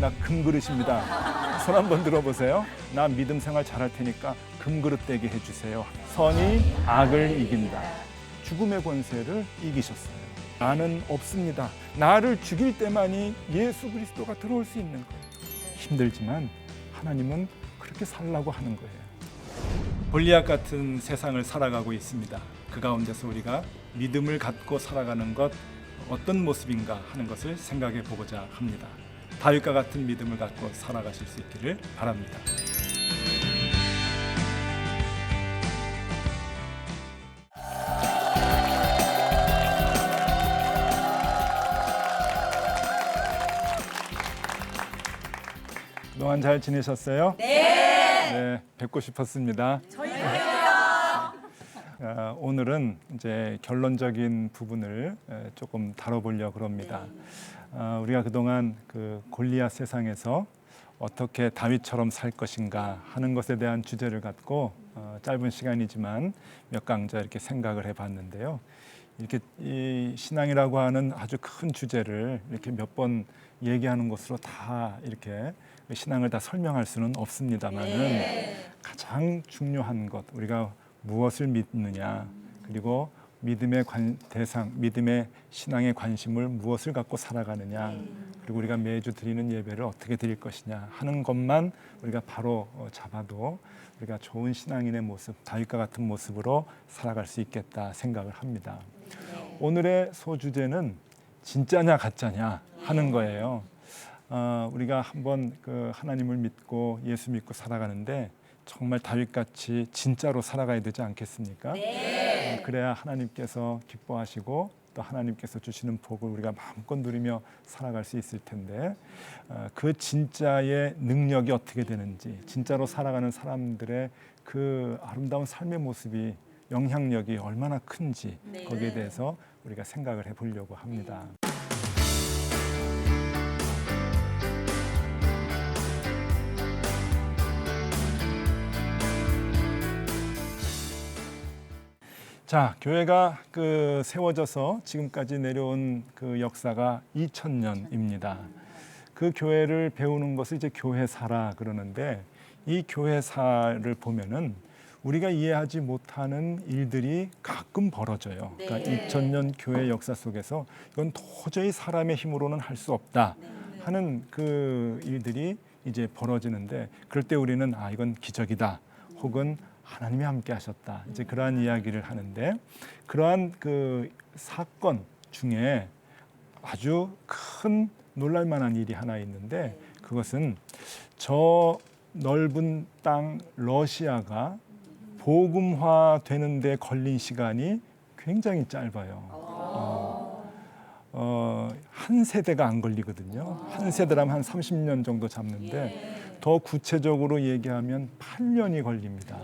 나 금그릇입니다. 손 한번 들어보세요. 나 믿음 생활 잘할 테니까 금그릇 되게 해주세요. 선이 악을 이긴다. 죽음의 권세를 이기셨어요. 나는 없습니다. 나를 죽일 때만이 예수 그리스도가 들어올 수 있는 거예요. 힘들지만 하나님은 그렇게 살라고 하는 거예요. 골리앗 같은 세상을 살아가고 있습니다. 그 가운데서 우리가 믿음을 갖고 살아가는 것 어떤 모습인가 하는 것을 생각해 보고자 합니다. 다윗과 같은 믿음을 갖고 살아가실 수 있기를 바랍니다. 그동안 잘 지내셨어요? 네, 뵙고 싶었습니다. 오늘은 이제 결론적인 부분을 조금 다뤄보려고 합니다. 우리가 그동안 그 골리앗 세상에서 어떻게 다윗처럼 살 것인가 하는 것에 대한 주제를 갖고 짧은 시간이지만 몇 강좌 이렇게 생각을 해봤는데요. 이렇게 이 신앙이라고 하는 아주 큰 주제를 이렇게 몇 번 얘기하는 것으로 다 이렇게 신앙을 다 설명할 수는 없습니다만은 가장 중요한 것, 우리가 무엇을 믿느냐, 그리고 믿음의 대상, 믿음의 신앙의 관심을 무엇을 갖고 살아가느냐, 그리고 우리가 매주 드리는 예배를 어떻게 드릴 것이냐 하는 것만 우리가 바로 잡아도 우리가 좋은 신앙인의 모습, 다윗과 같은 모습으로 살아갈 수 있겠다 생각을 합니다. 오늘의 소주제는 진짜냐 가짜냐 하는 거예요. 우리가 한번 그 하나님을 믿고 예수 믿고 살아가는데 정말 다윗같이 진짜로 살아가야 되지 않겠습니까? 네. 그래야 하나님께서 기뻐하시고 또 하나님께서 주시는 복을 우리가 마음껏 누리며 살아갈 수 있을 텐데 그 진짜의 능력이 어떻게 되는지, 진짜로 살아가는 사람들의 그 아름다운 삶의 모습이 영향력이 얼마나 큰지 거기에 대해서 우리가 생각을 해보려고 합니다. 자, 교회가 그 세워져서 지금까지 내려온 그 역사가 2000년입니다. 그 교회를 배우는 것을 이제 교회사라 그러는데 이 교회사를 보면은 우리가 이해하지 못하는 일들이 가끔 벌어져요. 그러니까 2000년 교회 역사 속에서 이건 도저히 사람의 힘으로는 할 수 없다 하는 그 일들이 이제 벌어지는데 그럴 때 우리는 이건 기적이다 혹은 하나님이 함께 하셨다. 이제 그러한 이야기를 하는데 그러한 그 사건 중에 아주 큰 놀랄 만한 일이 하나 있는데 그것은 저 넓은 땅 러시아가 복음화 되는데 걸린 시간이 굉장히 짧아요. 한 세대가 안 걸리거든요. 한 세대라면 한 30년 정도 잡는데 더 구체적으로 얘기하면 8년이 걸립니다.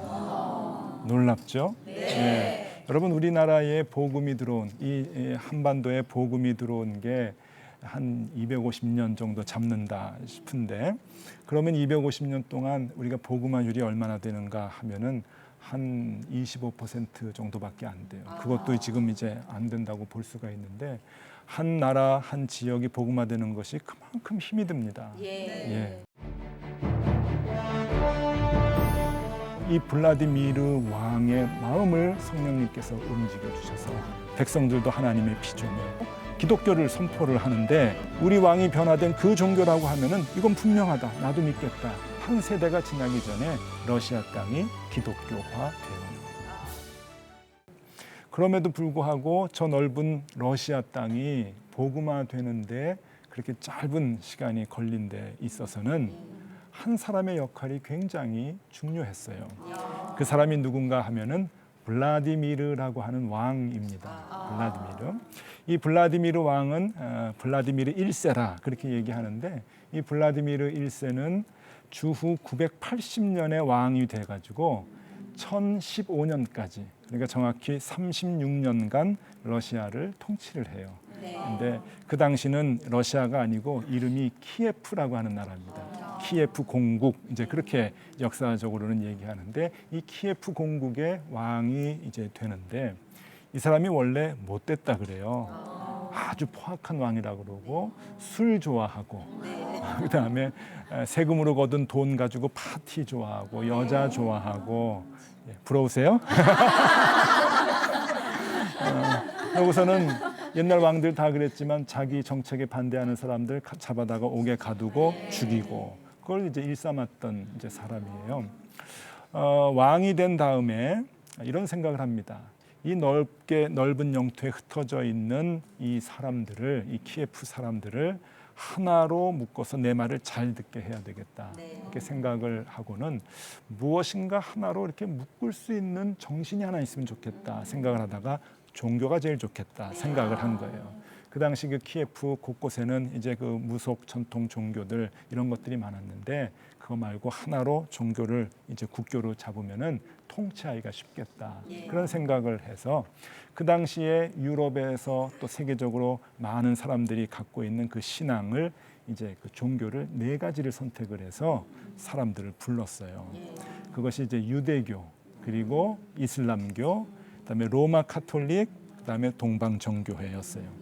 놀랍죠? 네. 여러분 우리나라에 복음이 들어온 이 한반도에 복음이 들어온 게 한 250년 정도 잡는다 싶은데 그러면 250년 동안 우리가 복음화율이 얼마나 되는가 하면은 한 25% 정도밖에 안 돼요. 그것도 지금 이제 안 된다고 볼 수가 있는데 한 나라 한 지역이 복음화되는 것이 그만큼 힘이 듭니다. 예. 이 블라디미르 왕의 마음을 성령님께서 움직여 주셔서 백성들도 하나님의 피조물 기독교를 선포를 하는데 우리 왕이 변화된 그 종교라고 하면은 이건 분명하다. 나도 믿겠다. 한 세대가 지나기 전에 러시아 땅이 기독교화 되는 그럼에도 불구하고 저 넓은 러시아 땅이 복음화 되는데 그렇게 짧은 시간이 걸린 데 있어서는 한 사람의 역할이 굉장히 중요했어요. 그 사람이 누군가 하면은 블라디미르라고 하는 왕입니다. 블라디미르. 이 블라디미르 왕은 블라디미르 1세라 그렇게 얘기하는데 이 블라디미르 1세는 주후 980년에 왕이 돼가지고 1015년까지 그러니까 정확히 36년간 러시아를 통치를 해요. 근데 그 당시는 러시아가 아니고 이름이 키예프라고 하는 나라입니다. 키예프 공국 이제 그렇게 역사적으로는 얘기하는데 이 키예프 공국의 왕이 이제 되는데 이 사람이 원래 못됐다 그래요. 아주 포악한 왕이라고 그러고 술 좋아하고 그다음에 세금으로 거둔 돈 가지고 파티 좋아하고 여자 좋아하고 부러우세요? 그러고서는 옛날 왕들 다 그랬지만 자기 정책에 반대하는 사람들 잡아다가 옥에 가두고 죽이고 그걸 이제 일삼았던 이제 사람이에요. 왕이 된 다음에 이런 생각을 합니다. 이 넓은 영토에 흩어져 있는 이 사람들을, 이 키예프 사람들을 하나로 묶어서 내 말을 잘 듣게 해야 되겠다. 이렇게 생각을 하고는 무엇인가 하나로 이렇게 묶을 수 있는 정신이 하나 있으면 좋겠다 생각을 하다가 종교가 제일 좋겠다 생각을 한 거예요. 그 당시 그 키예프 곳곳에는 이제 그 무속 전통 종교들 이런 것들이 많았는데 그거 말고 하나로 종교를 이제 국교로 잡으면은 통치하기가 쉽겠다. 그런 생각을 해서 그 당시에 유럽에서 또 세계적으로 많은 사람들이 갖고 있는 그 신앙을 이제 그 종교를 4가지를 선택을 해서 사람들을 불렀어요. 그것이 이제 유대교, 그리고 이슬람교, 그다음에 로마 카톨릭, 그다음에 동방정교회였어요.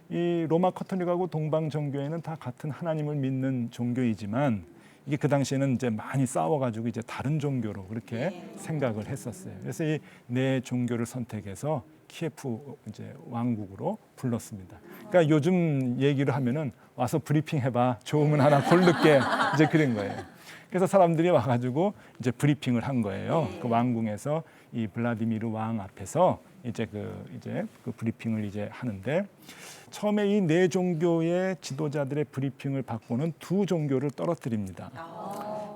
이 로마 카톨릭하고 동방정교회는 다 같은 하나님을 믿는 종교이지만 이게 그 당시에는 이제 많이 싸워가지고 이제 다른 종교로 그렇게 생각을 했었어요. 그래서 이 4종교를 선택해서 키예프 이제 왕국으로 불렀습니다. 그러니까 요즘 얘기를 하면은 와서 브리핑 해봐, 좋으면 하나 고를게 이제 그런 거예요. 그래서 사람들이 와가지고 이제 브리핑을 한 거예요. 그 왕궁에서 이 블라디미르 왕 앞에서 이제 그 브리핑을 이제 하는데 처음에 이 4종교의 지도자들의 브리핑을 받고는 2 종교를 떨어뜨립니다.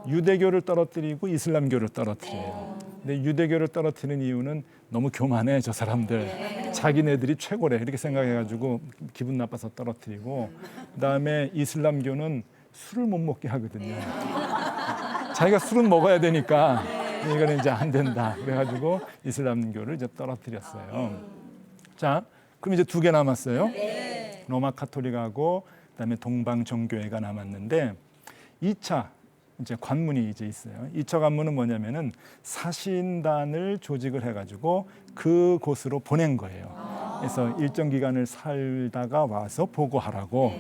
유대교를 떨어뜨리고 이슬람교를 떨어뜨려요. 근데 유대교를 떨어뜨리는 이유는 너무 교만해 저 사람들. 자기네들이 최고래 이렇게 생각해가지고 기분 나빠서 떨어뜨리고 그다음에 이슬람교는 술을 못 먹게 하거든요. 자기가 술은 먹어야 되니까 이거는 이제 안 된다. 그래가지고 이슬람교를 이제 떨어뜨렸어요. 자, 그럼 이제 2개 남았어요. 로마 카톨릭하고 그다음에 동방정교회가 남았는데 2차 이제 관문이 이제 있어요. 2차 관문은 뭐냐면은 사신단을 조직을 해가지고 그곳으로 보낸 거예요. 그래서 일정 기간을 살다가 와서 보고하라고.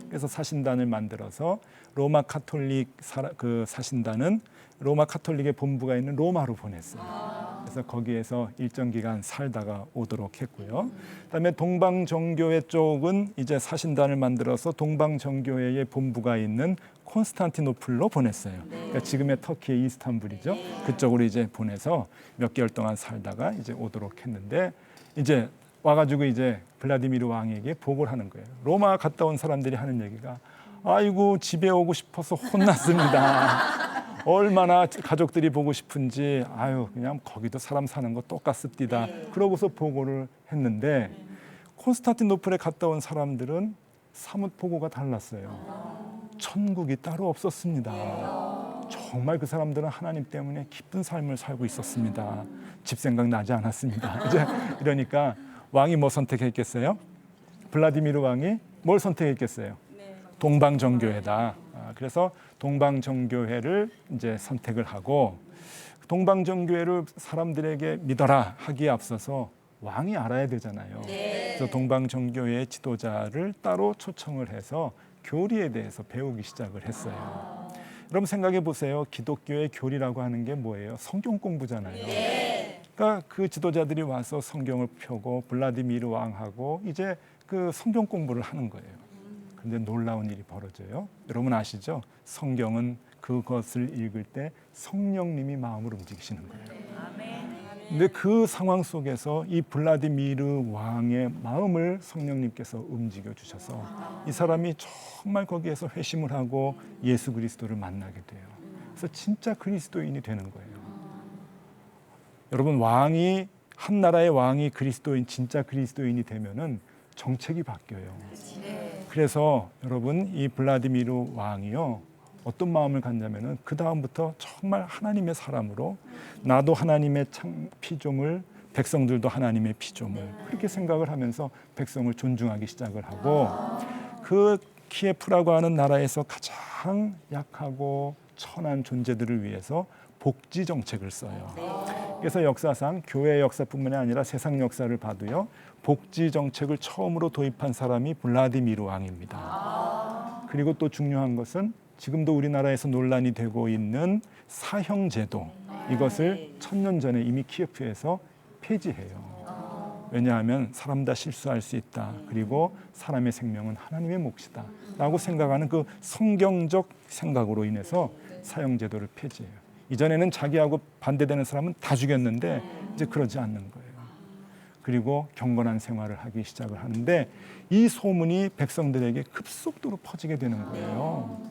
그래서 사신단을 만들어서 로마 카톨릭 그 사신단은 로마 카톨릭의 본부가 있는 로마로 보냈어요. 그래서 거기에서 일정 기간 살다가 오도록 했고요. 그다음에 동방정교회 쪽은 이제 사신단을 만들어서 동방정교회의 본부가 있는 콘스탄티노플로 보냈어요. 그러니까 지금의 터키의 이스탄불이죠. 그쪽으로 이제 보내서 몇 개월 동안 살다가 이제 오도록 했는데 이제 와가지고 이제 블라디미르 왕에게 보고를 하는 거예요. 로마 갔다 온 사람들이 하는 얘기가 아이고 집에 오고 싶어서 혼났습니다. 얼마나 가족들이 보고 싶은지 아유 그냥 거기도 사람 사는 거 똑같습니다. 그러고서 보고를 했는데 콘스탄티노플에 갔다 온 사람들은 사뭇 보고가 달랐어요. 천국이 따로 없었습니다. 정말 그 사람들은 하나님 때문에 기쁜 삶을 살고 있었습니다. 집 생각 나지 않았습니다. 이제 이러니까 왕이 뭐 선택했겠어요? 블라디미르 왕이 뭘 선택했겠어요? 동방정교회다. 그래서 동방정교회를 이제 선택을 하고 동방정교회를 사람들에게 믿어라 하기에 앞서서 왕이 알아야 되잖아요. 그래서 동방정교회의 지도자를 따로 초청을 해서 교리에 대해서 배우기 시작을 했어요. 여러분 생각해 보세요. 기독교의 교리라고 하는 게 뭐예요? 성경 공부잖아요. 그러니까 그 지도자들이 와서 성경을 펴고 블라디미르 왕하고 이제 그 성경 공부를 하는 거예요. 근데 놀라운 일이 벌어져요. 여러분 아시죠? 성경은 그것을 읽을 때 성령님이 마음을 움직이시는 거예요. 근데 그 상황 속에서 이 블라디미르 왕의 마음을 성령님께서 움직여 주셔서 이 사람이 정말 거기에서 회심을 하고 예수 그리스도를 만나게 돼요. 그래서 진짜 그리스도인이 되는 거예요. 여러분 왕이 한 나라의 왕이 그리스도인 진짜 그리스도인이 되면은 정책이 바뀌어요. 그래서 여러분 이 블라디미르 왕이요 어떤 마음을 갖냐면은 그 다음부터 정말 하나님의 사람으로 나도 하나님의 피조물 백성들도 하나님의 피조물 그렇게 생각을 하면서 백성을 존중하기 시작을 하고 그 키예프라고 하는 나라에서 가장 약하고 천한 존재들을 위해서 복지 정책을 써요. 그래서 역사상 교회 역사뿐만이 아니라 세상 역사를 봐도요 복지 정책을 처음으로 도입한 사람이 블라디미르 왕입니다. 그리고 또 중요한 것은 지금도 우리나라에서 논란이 되고 있는 사형제도, 이것을 1000년 전에 이미 키예프에서 폐지해요. 왜냐하면 사람 다 실수할 수 있다. 그리고 사람의 생명은 하나님의 몫이다 라고 생각하는 그 성경적 생각으로 인해서 사형제도를 폐지해요. 이전에는 자기하고 반대되는 사람은 다 죽였는데 이제 그러지 않는 거예요. 그리고 경건한 생활을 하기 시작을 하는데 이 소문이 백성들에게 급속도로 퍼지게 되는 거예요.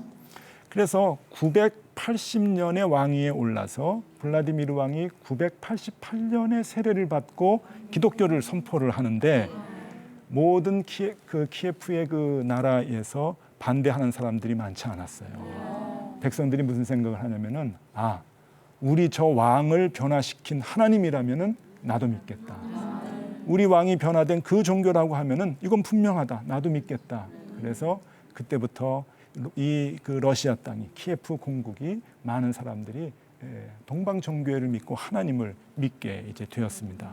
그래서 980년에 왕위에 올라서 블라디미르 왕이 988년에 세례를 받고 기독교를 선포를 하는데 모든 키예프의 그 나라에서 반대하는 사람들이 많지 않았어요. 백성들이 무슨 생각을 하냐면은 우리 저 왕을 변화시킨 하나님이라면은 나도 믿겠다. 우리 왕이 변화된 그 종교라고 하면은 이건 분명하다. 나도 믿겠다. 그래서 그때부터 그 러시아 땅이 키예프 공국이 많은 사람들이 동방 정교회를 믿고 하나님을 믿게 이제 되었습니다.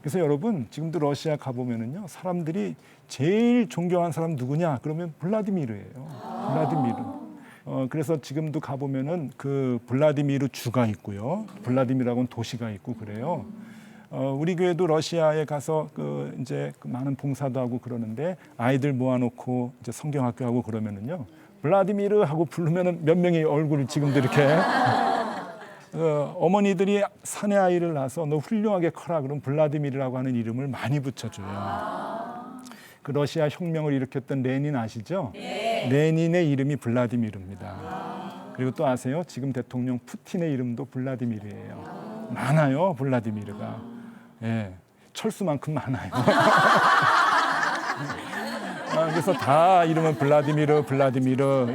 그래서 여러분 지금도 러시아 가보면은요 사람들이 제일 존경하는 사람 누구냐? 그러면 블라디미르예요. 블라디미르. 그래서 지금도 가보면은 그 블라디미르 주가 있고요. 블라디미르라고는 도시가 있고 그래요. 우리 교회도 러시아에 가서 이제 많은 봉사도 하고 그러는데 아이들 모아놓고 이제 성경학교 하고 그러면은요 블라디미르 하고 부르면은 몇 명의 얼굴을 지금도 이렇게 어머니들이 사내 아이를 낳아서 너 훌륭하게 커라 그럼 블라디미르라고 하는 이름을 많이 붙여줘요. 그 러시아 혁명을 일으켰던 레닌 아시죠? 레닌의 이름이 블라디미르입니다. 그리고 또 아세요? 지금 대통령 푸틴의 이름도 블라디미르예요. 많아요, 블라디미르가. 예, 철수만큼 많아요. 그래서 다 이름은 블라디미르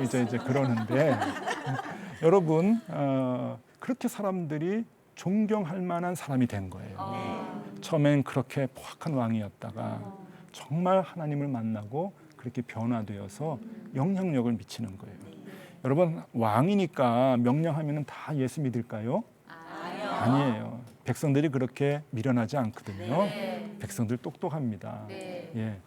이제 그러는데 여러분 그렇게 사람들이 존경할 만한 사람이 된 거예요. 처음엔 그렇게 포악한 왕이었다가 정말 하나님을 만나고 그렇게 변화되어서 영향력을 미치는 거예요. 여러분 왕이니까 명령하면 다 예수 믿을까요? 아니에요. 백성들이 그렇게 미련하지 않거든요. 백성들 똑똑합니다. 예.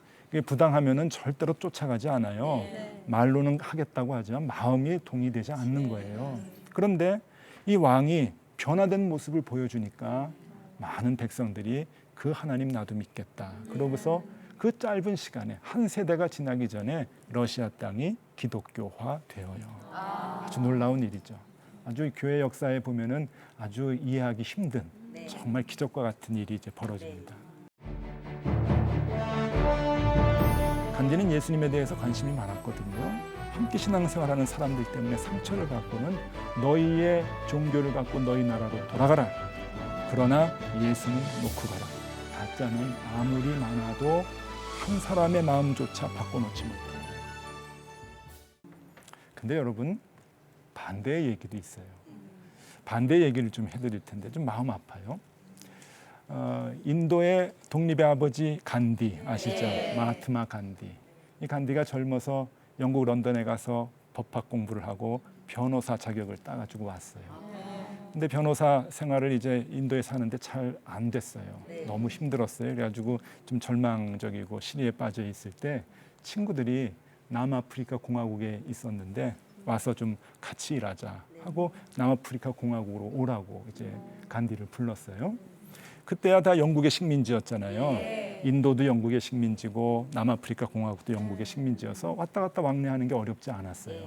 부당하면은 절대로 쫓아가지 않아요. 말로는 하겠다고 하지만 마음이 동의되지 않는 거예요. 그런데 이 왕이 변화된 모습을 보여주니까 많은 백성들이 그 하나님 나도 믿겠다. 그러고서 그 짧은 시간에 한 세대가 지나기 전에 러시아 땅이 기독교화 되어요. 아주 놀라운 일이죠. 아주 교회 역사에 보면은 아주 이해하기 힘든 정말 기적과 같은 일이 이제 벌어집니다. 간디는 예수님에 대해서 관심이 많았거든요. 함께 신앙생활하는 사람들 때문에 상처를 받고는 너희의 종교를 갖고 너희 나라로 돌아가라. 그러나 예수는 놓고 가라. 가짜는 아무리 많아도 한 사람의 마음조차 바꿔놓지 못해요. 근데 여러분 반대의 얘기도 있어요. 반대 얘기를 좀 해드릴 텐데 좀 마음 아파요. 인도의 독립의 아버지 간디 아시죠? 마하트마 간디. 이 간디가 젊어서 영국 런던에 가서 법학 공부를 하고 변호사 자격을 따가지고 왔어요. 근데 변호사 생활을 이제 인도에 사는데 잘 안 됐어요. 너무 힘들었어요. 그래가지고 좀 절망적이고 시리에 빠져 있을 때 친구들이 남아프리카 공화국에 있었는데 와서 좀 같이 일하자 하고 남아프리카 공화국으로 오라고 이제 간디를 불렀어요. 그때야 다 영국의 식민지였잖아요. 인도도 영국의 식민지고 남아프리카 공화국도 영국의 식민지여서 왔다 갔다 왕래하는 게 어렵지 않았어요.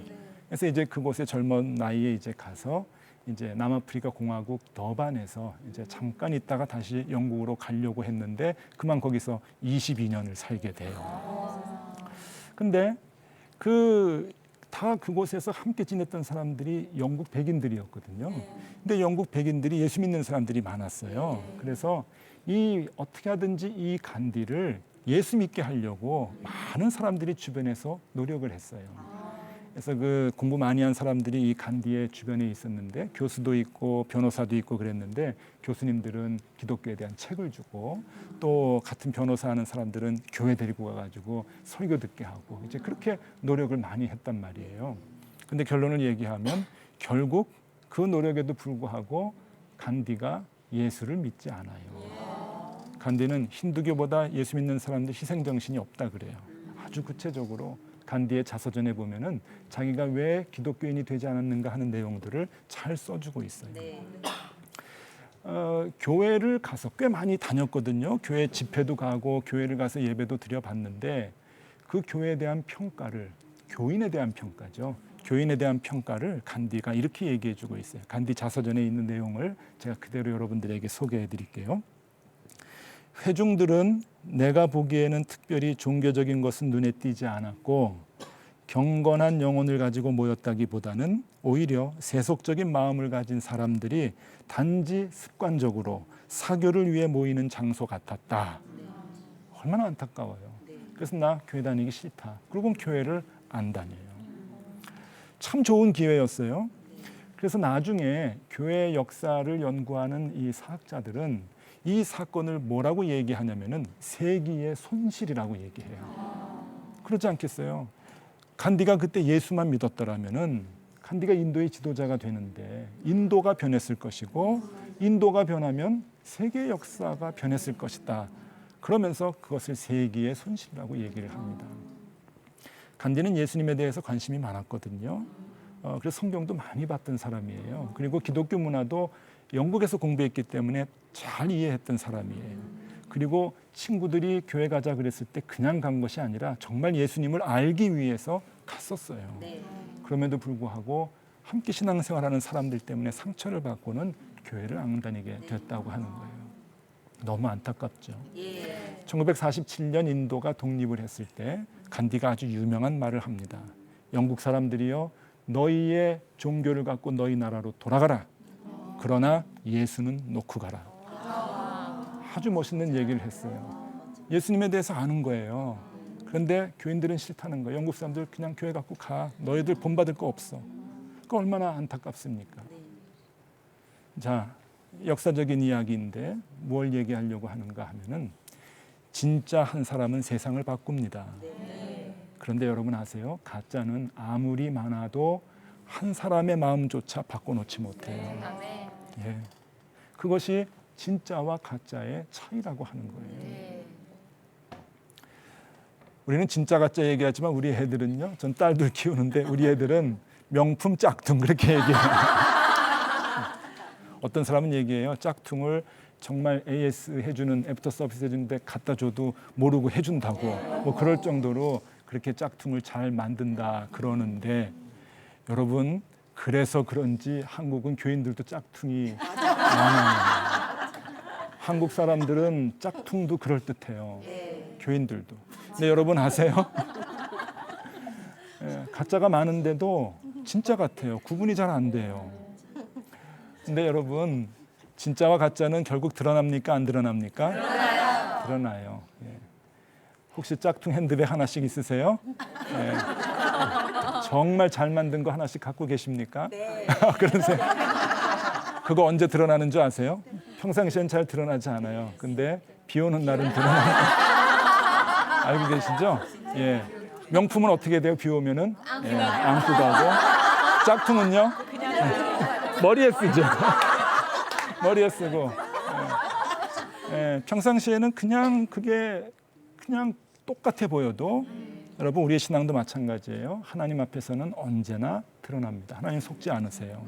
그래서 이제 그곳에 젊은 나이에 이제 가서 이제 남아프리카 공화국 더반에서 이제 잠깐 있다가 다시 영국으로 가려고 했는데 그만 거기서 22년을 살게 돼요. 근데 다 그곳에서 함께 지냈던 사람들이 영국 백인들이었거든요. 근데 영국 백인들이 예수 믿는 사람들이 많았어요. 그래서 어떻게 하든지 이 간디를 예수 믿게 하려고 많은 사람들이 주변에서 노력을 했어요. 그래서 그 공부 많이 한 사람들이 이 간디의 주변에 있었는데 교수도 있고 변호사도 있고 그랬는데 교수님들은 기독교에 대한 책을 주고 또 같은 변호사 하는 사람들은 교회 데리고 가가지고 설교 듣게 하고 이제 그렇게 노력을 많이 했단 말이에요. 근데 결론을 얘기하면 결국 그 노력에도 불구하고 간디가 예수를 믿지 않아요. 간디는 힌두교보다 예수 믿는 사람들 희생정신이 없다 그래요. 아주 구체적으로 간디의 자서전에 보면은 자기가 왜 기독교인이 되지 않았는가 하는 내용들을 잘 써주고 있어요. 네. 교회를 가서 꽤 많이 다녔거든요. 교회 집회도 가고 교회를 가서 예배도 드려봤는데 그 교회에 대한 평가를, 교인에 대한 평가죠. 교인에 대한 평가를 간디가 이렇게 얘기해주고 있어요. 간디 자서전에 있는 내용을 제가 그대로 여러분들에게 소개해드릴게요. 회중들은 내가 보기에는 특별히 종교적인 것은 눈에 띄지 않았고 경건한 영혼을 가지고 모였다기보다는 오히려 세속적인 마음을 가진 사람들이 단지 습관적으로 사교를 위해 모이는 장소 같았다. 얼마나 안타까워요. 그래서 나 교회 다니기 싫다. 그리고 교회를 안 다녀요. 참 좋은 기회였어요. 그래서 나중에 교회 역사를 연구하는 이 사학자들은 이 사건을 뭐라고 얘기하냐면은 세기의 손실이라고 얘기해요. 그렇지 않겠어요? 간디가 그때 예수만 믿었더라면은 간디가 인도의 지도자가 되는데 인도가 변했을 것이고 인도가 변하면 세계 역사가 변했을 것이다. 그러면서 그것을 세기의 손실이라고 얘기를 합니다. 간디는 예수님에 대해서 관심이 많았거든요. 그래서 성경도 많이 봤던 사람이에요. 그리고 기독교 문화도 영국에서 공부했기 때문에 잘 이해했던 사람이에요. 그리고 친구들이 교회 가자 그랬을 때 그냥 간 것이 아니라 정말 예수님을 알기 위해서 갔었어요. 네. 그럼에도 불구하고 함께 신앙생활하는 사람들 때문에 상처를 받고는 교회를 안 다니게 됐다고 하는 거예요. 너무 안타깝죠. 예. 1947년 인도가 독립을 했을 때 간디가 아주 유명한 말을 합니다. 영국 사람들이여 너희의 종교를 갖고 너희 나라로 돌아가라. 그러나 예수는 놓고 가라. 아주 멋있는 얘기를 했어요. 예수님에 대해서 아는 거예요. 그런데 교인들은 싫다는 거예요. 영국 사람들 그냥 교회 갖고 가. 너희들 본받을 거 없어. 그 얼마나 안타깝습니까? 자, 역사적인 이야기인데 뭘 얘기하려고 하는가 하면은 진짜 한 사람은 세상을 바꿉니다. 그런데 여러분 아세요? 가짜는 아무리 많아도 한 사람의 마음조차 바꿔놓지 못해요. 예. 그것이 진짜와 가짜의 차이라고 하는 거예요. 우리는 진짜 가짜 얘기하지만 우리 애들은요. 전 딸들 키우는데 우리 애들은 명품 짝퉁 그렇게 얘기해요. 어떤 사람은 얘기해요. 짝퉁을 정말 AS 해주는 애프터 서비스 해주는데 갖다 줘도 모르고 해준다고 뭐 그럴 정도로 그렇게 짝퉁을 잘 만든다 그러는데 여러분 그래서 그런지 한국은 교인들도 짝퉁이 많아요. 한국 사람들은 짝퉁도 그럴듯해요. 교인들도. 근데 여러분 아세요? 예, 가짜가 많은데도 진짜 같아요. 구분이 잘 안 돼요. 근데 여러분 진짜와 가짜는 결국 드러납니까? 안 드러납니까? 드러나요. 드러나요. 예. 혹시 짝퉁 핸드백 하나씩 있으세요? 예. 정말 잘 만든 거 하나씩 갖고 계십니까? 네. 그러세요? 그거 언제 드러나는 줄 아세요? 평상시엔 잘 드러나지 않아요. 근데 비 오는 날은 드러나요. 알고 계시죠? 예. 명품은 어떻게 돼요? 비 오면은 예, 안고 가고 짝퉁은요? 머리에 쓰죠. 머리에 쓰고. 예. 예. 평상시에는 그냥 그게 그냥 똑같아 보여도 여러분 우리의 신앙도 마찬가지예요. 하나님 앞에서는 언제나 드러납니다. 하나님 속지 않으세요.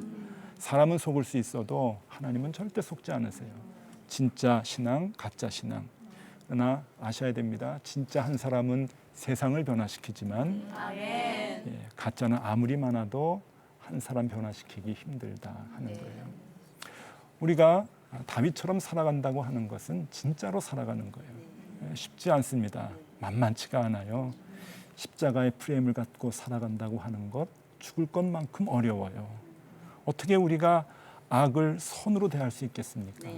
사람은 속을 수 있어도 하나님은 절대 속지 않으세요. 진짜 신앙, 가짜 신앙. 그러나 아셔야 됩니다. 진짜 한 사람은 세상을 변화시키지만 예, 가짜는 아무리 많아도 한 사람 변화시키기 힘들다 하는 거예요. 우리가 다윗처럼 살아간다고 하는 것은 진짜로 살아가는 거예요. 쉽지 않습니다. 만만치가 않아요. 십자가의 프레임을 갖고 살아간다고 하는 것 죽을 것만큼 어려워요. 어떻게 우리가 악을 선으로 대할 수 있겠습니까?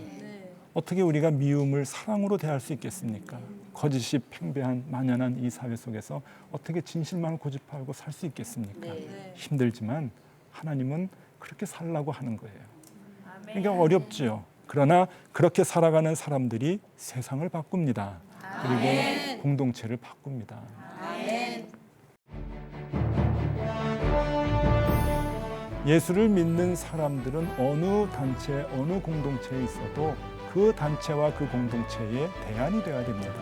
어떻게 우리가 미움을 사랑으로 대할 수 있겠습니까? 거짓이 팽배한 만연한 이 사회 속에서 어떻게 진실만을 고집하고 살 수 있겠습니까? 힘들지만 하나님은 그렇게 살라고 하는 거예요. 그러니까 어렵지요. 그러나 그렇게 살아가는 사람들이 세상을 바꿉니다. 그리고 공동체를 바꿉니다. 예수를 믿는 사람들은 어느 단체, 어느 공동체에 있어도 그 단체와 그 공동체의 대안이 되어야 됩니다.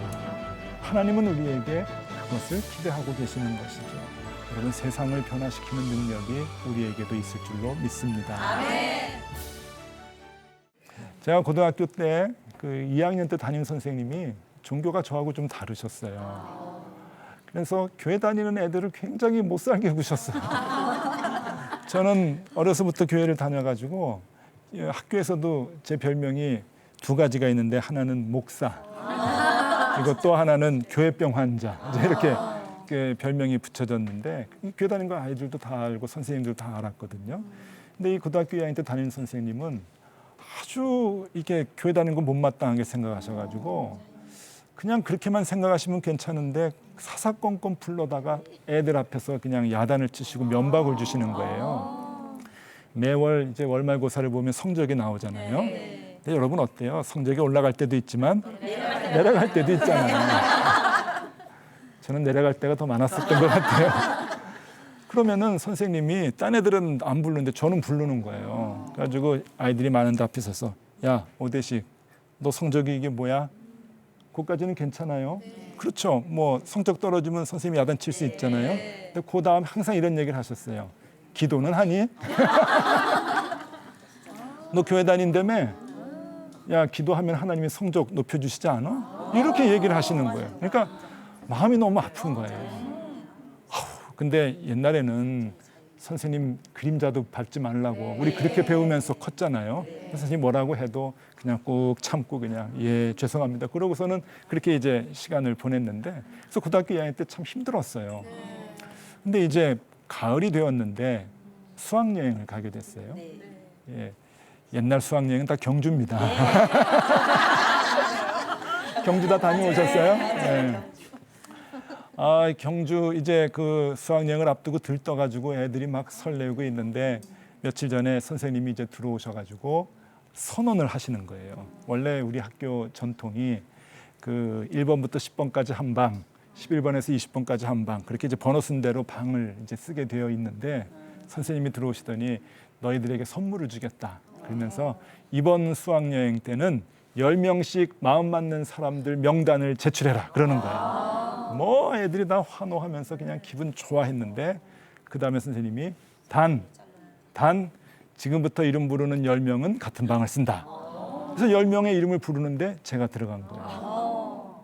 하나님은 우리에게 그것을 기대하고 계시는 것이죠. 여러분 세상을 변화시키는 능력이 우리에게도 있을 줄로 믿습니다. 제가 고등학교 때 그 2학년 때 담임 선생님이 종교가 저하고 좀 다르셨어요. 그래서 교회 다니는 애들을 굉장히 못 살게 구셨어요. 저는 어려서부터 교회를 다녀가지고 학교에서도 제 별명이 두 가지가 있는데 하나는 목사, 그리고 또 하나는 교회병 환자, 이제 이렇게 그 별명이 붙여졌는데 교회 다니는 거 아이들도 다 알고 선생님들도 다 알았거든요. 근데 이 고등학교 2학년 때 담임 선생님은 아주 이게 교회 다니는 거 못마땅하게 생각하셔가지고 그냥 그렇게만 생각하시면 괜찮은데 사사건건 불러다가 애들 앞에서 그냥 야단을 치시고 면박을 주시는 거예요. 매월 이제 월말고사를 보면 성적이 나오잖아요. 근데 여러분 어때요? 성적이 올라갈 때도 있지만 내려갈 때도 있잖아요. 저는 내려갈 때가 더 많았었던 것 같아요. 그러면은 선생님이 딴 애들은 안 부르는데 저는 부르는 거예요. 그래가지고 아이들이 많은데 앞에 서서 야 오대식 너 성적이 이게 뭐야? 그까지는 괜찮아요. 그렇죠. 뭐 성적 떨어지면 선생님이 야단칠 수 있잖아요. 근데 그 다음 항상 이런 얘기를 하셨어요. 기도는 하니? 너 교회 다닌다며? 야 기도하면 하나님이 성적 높여주시지 않아? 이렇게 얘기를 하시는 거예요. 그러니까 마음이 너무 아픈 거예요. 근데 옛날에는 선생님 그림자도 밟지 말라고 우리 그렇게 배우면서 컸잖아요. 선생님 뭐라고 해도 그냥 꼭 참고 그냥 예 죄송합니다. 그러고서는 그렇게 이제 시간을 보냈는데 그래서 고등학교 2학년 때 참 힘들었어요. 근데 이제 가을이 되었는데 수학여행을 가게 됐어요. 예, 옛날 수학여행은 다 경주입니다. 경주 다 다녀오셨어요? 네. 아, 경주 이제 그 수학여행을 앞두고 들떠가지고 애들이 막 설레고 있는데 며칠 전에 선생님이 이제 들어오셔가지고 선언을 하시는 거예요. 원래 우리 학교 전통이 그 1번부터 10번까지 한 방, 11번에서 20번까지 한 방, 그렇게 이제 번호 순대로 방을 이제 쓰게 되어 있는데 선생님이 들어오시더니 너희들에게 선물을 주겠다. 그러면서 이번 수학여행 때는 10명씩 마음 맞는 사람들 명단을 제출해라. 그러는 거예요. 뭐 애들이 다 환호하면서 그냥 기분 좋아했는데 그 다음에 선생님이 단 지금부터 이름 부르는 10명은 같은 방을 쓴다. 그래서 10명의 이름을 부르는데 제가 들어간 거예요.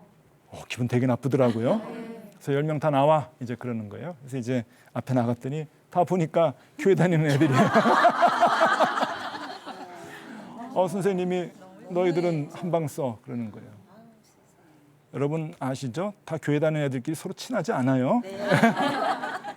기분 되게 나쁘더라고요. 그래서 10명 다 나와 이제 그러는 거예요. 그래서 이제 앞에 나갔더니 다 보니까 교회 다니는 애들이에요. 선생님이 너희들은 한 방 써 그러는 거예요. 여러분 아시죠? 다 교회 다니는 애들끼리 서로 친하지 않아요.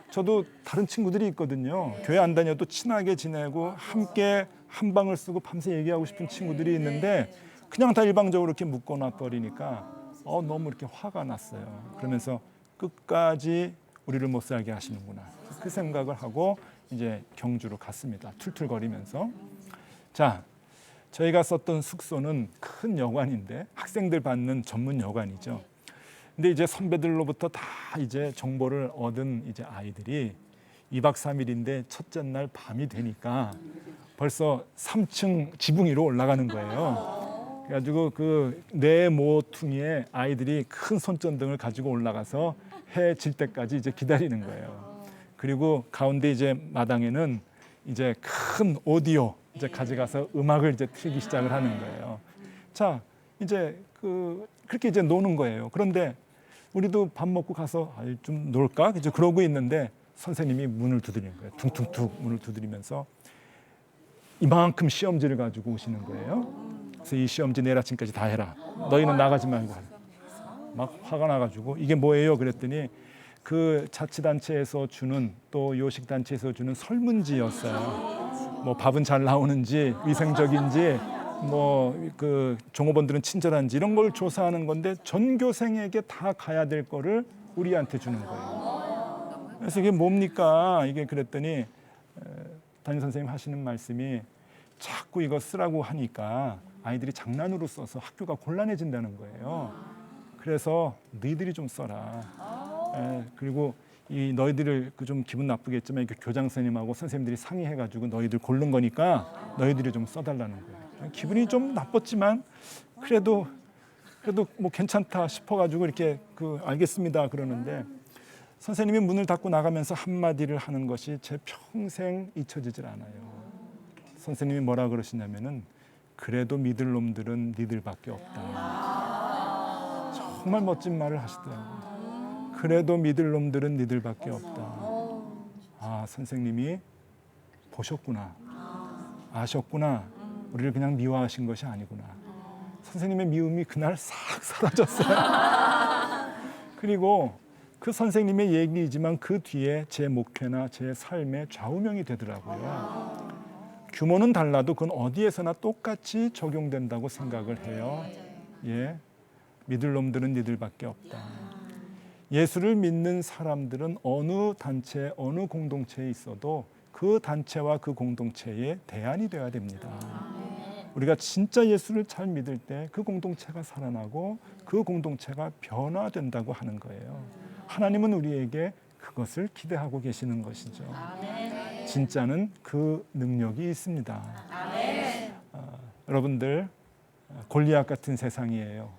저도 다른 친구들이 있거든요. 교회 안 다녀도 친하게 지내고 함께 한 방을 쓰고 밤새 얘기하고 싶은 친구들이 있는데 그냥 다 일방적으로 이렇게 묶어놔 버리니까 너무 이렇게 화가 났어요. 그러면서 끝까지 우리를 못 살게 하시는구나. 그 생각을 하고 이제 경주로 갔습니다. 툴툴거리면서. 자, 저희가 썼던 숙소는 큰 여관인데 학생들 받는 전문 여관이죠. 근데 이제 선배들로부터 다 이제 정보를 얻은 이제 아이들이 2박 3일인데 첫째 날 밤이 되니까 벌써 3층 지붕 위로 올라가는 거예요. 그래가지고 그 네 모퉁이에 아이들이 큰 손전등을 가지고 올라가서 해 질 때까지 이제 기다리는 거예요. 그리고 가운데 이제 마당에는 이제 큰 오디오 이제 가져가서 음악을 이제 틀기 시작을 하는 거예요. 자, 이제 그렇게 이제 노는 거예요. 그런데 우리도 밥 먹고 가서 좀 놀까? 이제 그러고 있는데 선생님이 문을 두드리는 거예요. 퉁퉁퉁 문을 두드리면서 이만큼 시험지를 가지고 오시는 거예요. 그래서 이 시험지 내일 아침까지 다 해라. 너희는 나가지 말고 하라. 막 화가 나가지고 이게 뭐예요? 그랬더니 그 자치단체에서 주는 또 요식단체에서 주는 설문지였어요. 뭐 밥은 잘 나오는지 위생적인지 뭐 그 종업원들은 친절한지 이런 걸 조사하는 건데 전교생에게 다 가야 될 거를 우리한테 주는 거예요. 그래서 이게 뭡니까? 이게 그랬더니 담임 선생님 하시는 말씀이 자꾸 이거 쓰라고 하니까 아이들이 장난으로 써서 학교가 곤란해진다는 거예요. 그래서 너희들이 좀 써라. 그리고 이 너희들을 좀 기분 나쁘겠지만 이렇게 교장 선생님하고 선생님들이 상의해가지고 너희들 고른 거니까 너희들이 좀 써달라는 거예요. 기분이 좀 나빴지만 그래도 뭐 괜찮다 싶어가지고 이렇게 알겠습니다 그러는데 선생님이 문을 닫고 나가면서 한마디를 하는 것이 제 평생 잊혀지질 않아요. 선생님이 뭐라 그러시냐면은 그래도 믿을 놈들은 니들밖에 없다. 정말 멋진 말을 하시더라고요. 그래도 믿을 놈들은 니들밖에 없다. 아, 선생님이 보셨구나. 아셨구나. 우리를 그냥 미워하신 것이 아니구나. 선생님의 미움이 그날 싹 사라졌어요. 그리고 그 선생님의 얘기이지만 그 뒤에 제 목회나 제 삶의 좌우명이 되더라고요. 규모는 달라도 그건 어디에서나 똑같이 적용된다고 생각을 해요. 예, 믿을 놈들은 니들밖에 없다. 예수를 믿는 사람들은 어느 단체, 어느 공동체에 있어도 그 단체와 그 공동체의 대안이 되어야 됩니다. 우리가 진짜 예수를 잘 믿을 때 그 공동체가 살아나고 그 공동체가 변화된다고 하는 거예요. 하나님은 우리에게 그것을 기대하고 계시는 것이죠. 진짜는 그 능력이 있습니다. 여러분들, 골리앗 같은 세상이에요.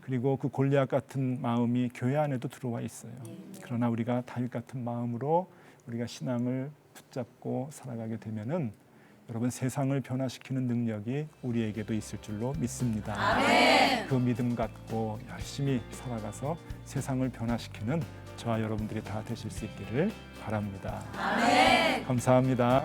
그리고 그 골리앗 같은 마음이 교회 안에도 들어와 있어요. 그러나 우리가 다윗 같은 마음으로 우리가 신앙을 붙잡고 살아가게 되면은 여러분, 세상을 변화시키는 능력이 우리에게도 있을 줄로 믿습니다. 아멘. 그 믿음 갖고 열심히 살아가서 세상을 변화시키는 저와 여러분들이 다 되실 수 있기를 바랍니다. 아멘. 감사합니다.